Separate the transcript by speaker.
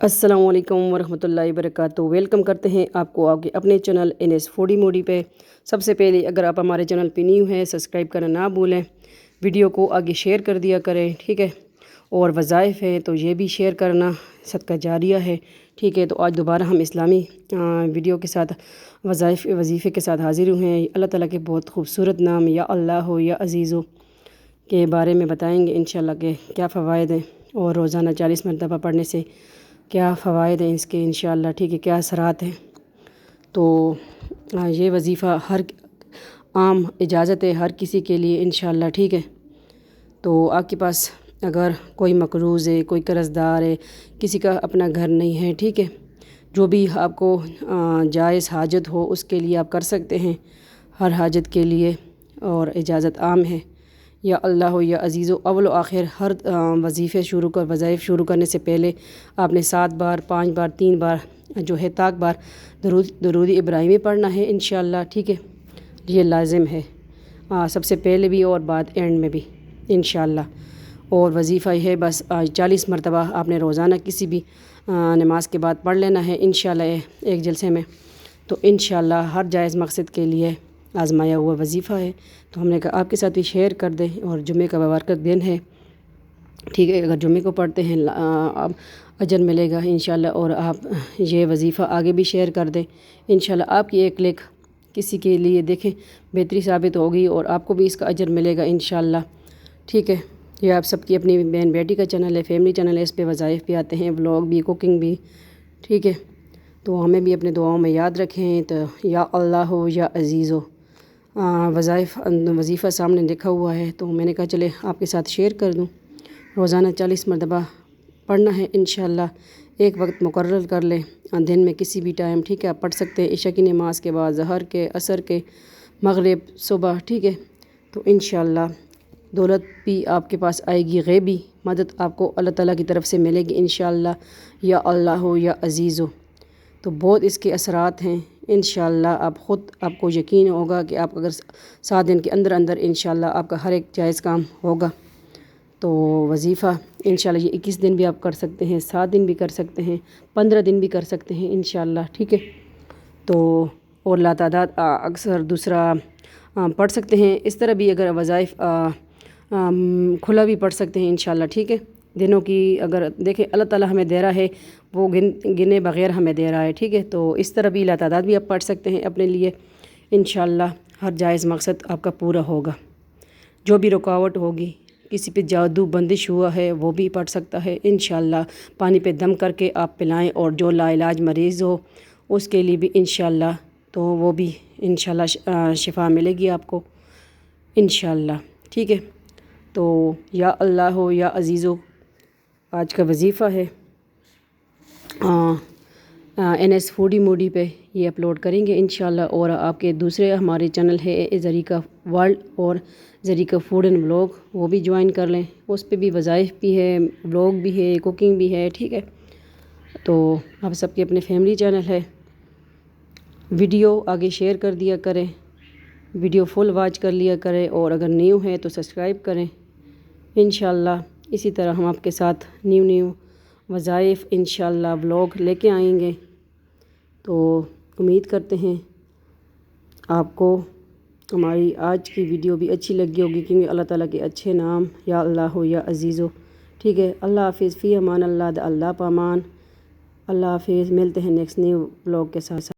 Speaker 1: अस्सलाम वालेकुम वरहमतुल्लाहि वबरकातुहू। वेलकम करते हैं आपको आपके अपने चैनल NS फूडी मोडी पे। सबसे पहले अगर आप हमारे चैनल पे न्यू हैं सब्सक्राइब करना ना भूलें, वीडियो को आगे शेयर कर दिया करें, ठीक है। और वज़ाइफ है तो ये भी शेयर करना, सदका जारिया है, ठीक है। तो आज दोबारा हम इस्लामी वीडियो के साथ वज़ीफ़े के साथ हाज़िर हुए हैं। अल्लाह ताला के बहुत खूबसूरत नाम या अल्लाह या अजीज़ु के बारे में बताएँगे इंशाल्लाह के क्या फ़वाइद हैं और रोज़ाना 40 मरतबा पढ़ने से क्या फ़वाइद हैं इसके इंशाल्लाह, ठीक है, क्या असरात हैं। तो ये वज़ीफ़ा हर आम इजाज़त है हर किसी के लिए इंशाल्लाह, ठीक है। तो आपके पास अगर कोई मकरूज़ है, कोई कर्ज़दार है, किसी का अपना घर नहीं है, ठीक है, जो भी आपको जायज़ हाजत हो उसके लिए आप कर सकते हैं, हर हाजत के लिए। और इजाज़त आम है या अल्लाह या अजीज़ो अव्वल आखिर हर वज़ाइफ शुरू करने से पहले आपने 7 बार 5 बार 3 बार जो है ताक बार दरूद इब्राहिमी पढ़ना है इंशाल्लाह, ठीक है। ये लाज़िम है सबसे पहले भी और बाद एंड में भी इंशाल्लाह। और वज़ीफ़ा है बस 40 मरतबा आपने रोज़ाना किसी भी नमाज के बाद पढ़ लेना है इंशाल्लाह एक जलसे में। तो इंशाल्लाह हर जायज़ मकसद के लिए आज़माया हुआ वज़ीफ़ा है, तो हमने कहा आपके साथ भी शेयर कर दें। और जुमे का मुबारक दिन है, ठीक है। अगर जुमे को पढ़ते हैं अब अजर मिलेगा इंशाल्लाह। और आप ये वज़ीफ़ा आगे भी शेयर कर दें इंशाल्लाह। आपकी एक क्लिक किसी के लिए देखें बेहतरी साबित होगी और आपको भी इसका अजर मिलेगा इंशाल्लाह, ठीक है। ये आप सबकी अपनी बहन बेटी का चैनल है, फैमिली चैनल है, इस पे वज़ाइफ भी आते हैं, व्लॉग भी, कुकिंग भी, ठीक है। तो हमें भी अपने दुआओं में याद रखें। तो या अल्लाह या अजीज़ो वज़ीफ़ा सामने लिखा हुआ है, तो मैंने कहा चले आपके साथ शेयर कर दूं। रोज़ाना 40 मरतबा पढ़ना है इंशाल्लाह। एक वक्त मुकर्रर कर लें दिन में किसी भी टाइम, ठीक है। आप पढ़ सकते हैं इशा की नमाज के बाद, ज़हर के, असर के, मगरिब, सुबह, ठीक है। तो इंशाल्लाह दौलत भी आपके पास आएगी, ग़ैबी मदद आपको अल्लाह ताला की तरफ से मिलेगी इंशाल्लाह या अल्लाह या अजीज़ो। तो बहुत इसके असरात हैं इंशाल्लाह। आप ख़ुद आपको यकीन होगा कि आप अगर 7 दिन के अंदर अंदर इंशाल्लाह आपका हर एक जायज़ काम होगा। तो वज़ीफ़ा इंशाल्लाह ये 21 दिन भी आप कर सकते हैं, 7 दिन भी कर सकते हैं, 15 दिन भी कर सकते हैं इंशाल्लाह, ठीक है। तो और लातादाद अक्सर दूसरा पढ़ सकते हैं। इस तरह भी अगर वज़ाइफ खुला भी पढ़ सकते हैं इंशाल्लाह, ठीक है। दिनों की अगर देखें अल्लाह ताला हमें दे रहा है, वो गिने बगैर हमें दे रहा है, ठीक है। तो इस तरह भी लातादाद भी आप पढ़ सकते हैं अपने लिए इंशाल्लाह। हर जायज़ मकसद आपका पूरा होगा। जो भी रुकावट होगी, किसी पे जादू बंदिश हुआ है, वो भी पढ़ सकता है इंशाल्लाह। पानी पे दम करके आप पिलाएं। और जो लाइलाज मरीज़ हो उसके लिए भी इंशाल्लाह, तो वो भी इंशाल्लाह शिफा मिलेगी आपको इंशाल्लाह, ठीक है। तो या अल्लाह या अजीज़ो आज का वज़ीफ़ा है NS फूडी मोडी पे ये अपलोड करेंगे इंशाल्लाह। और आपके दूसरे हमारे चैनल है ज़रीका वर्ल्ड और ज़रीका फूड एंड व्लॉग, वो भी ज्वाइन कर लें। उस पे भी वज़ाइफ भी है, व्लॉग भी है, कुकिंग भी है, ठीक है। तो आप सबके अपने फैमिली चैनल है। वीडियो आगे शेयर कर दिया करें, वीडियो फुल वॉच कर लिया करें। और अगर न्यू है तो सब्सक्राइब करें इंशाल्लाह। इसी तरह हम आपके साथ न्यू वज़ाइफ इंशाल्लाह व्लॉग लेके आएंगे। तो उम्मीद करते हैं आपको हमारी आज की वीडियो भी अच्छी लगी होगी, क्योंकि अल्लाह ताला के अच्छे नाम या अल्लाह या अजीज़ो, ठीक है। अल्लाह हाफिज़, फ़ी अमान अल्लाह, अल्लाह पामान, अल्लाह हाफिज़। मिलते हैं नेक्स्ट न्यू व्लॉग के साथ।